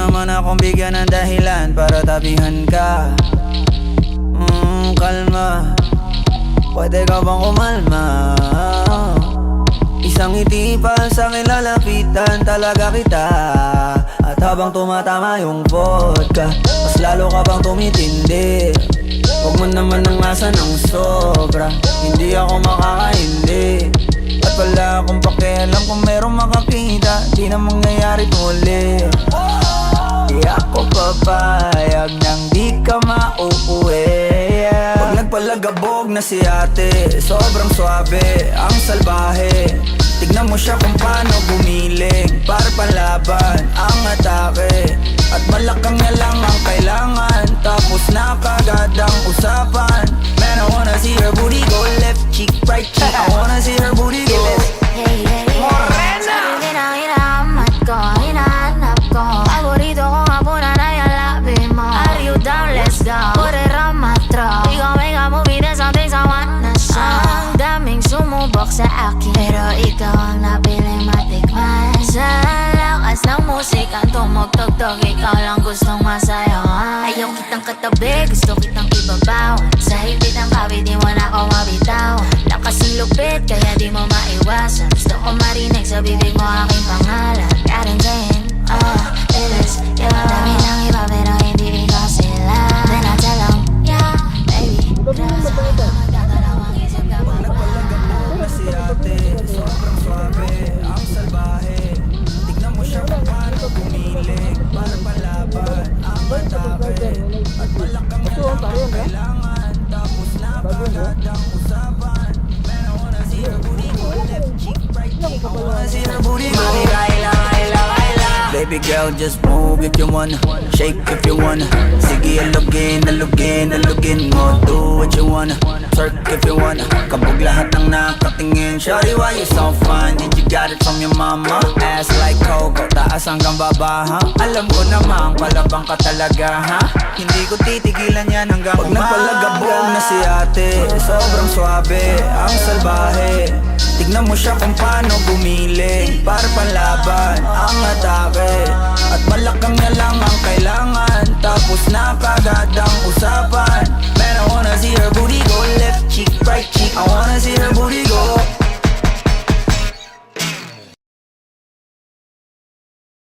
naman akong bigyan ng dahilan para tabihan ka. Kalma, pwede ka bang kumalma? Isang ngiti pa sa'kin lalapitan talaga kita. At habang tumatama yung vodka, mas lalo ka bang tumitindi. Huwag mo naman ang asa ng sobra, hindi ako makakaindi. At wala akong pakialam kung merong makakita, di na mangyayari muli. Di ako papayag nang di ka mauuwi. Pag nagpalagabog na si ate, sobrang swabe, ang salbahe. Tignan mo siya kung paano gumiling, para panlaban ang atake. At malakang na lang ang kailangan, tapos na kagad ang usapan. Man, I wanna see her booty go left cheek, right cheek. I wanna see her booty go Morena! Hinahanap ko, hinahanap ko. Paborito ko nga po na nayalapin mo. Are you down? Let's go. Put it on my throat. Ikaw ay movie, there's some things I wanna show. Ang daming sumubok sa akin, pero ikaw ang napiling matikman. Sa lakas ng musikang tumugtog-tog, ikaw lang gustong masayawan. Ayaw kitang katabi, gusto kitang ibabawan. Sa higpit ng kabi, di mo na ako mabitawan. Lakas ng lupit, kaya di mo maiwasan. Gusto ko marinig sa bibig mo aking pangalan. Karen Jane, it is you. Dami ng iba pero hindi ikaw sila. Then I tell them, yeah, baby, trust me. Magdadalawang isip ka pa ba? Nagpalagabog na si ate, sobrang swabe, ang salbahe. Tignan mo siya kung paano gumiling, para panlaban ang atake. At malakang na lang ang kailangan, tapos na kagad ang usapan. Man, I wanna see her booty go left cheek, right cheek. I wanna see her booty go Baby girl, just move if you wanna, shake if you wanna. Sige, alugin, alugin, alugin mo. Do what you wanna, twerk if you wanna. Kabog lahat ng nakatingin. Shawty, why you so fine? Did you got it from your mama? Ass like Coco, taas hanggang baba, ha? Alam ko namang palabang ka talaga, ha? Hindi ko titigilan yan hanggang umaga. Pag nagpalagabog na si ate, sobrang swabe, ang salbahe. Tignan mo siya kung paano gumiling, para panlaban ang atake. At malakang na lang ang kailangan, tapos na kagad ang usapan. Man, I wanna see her booty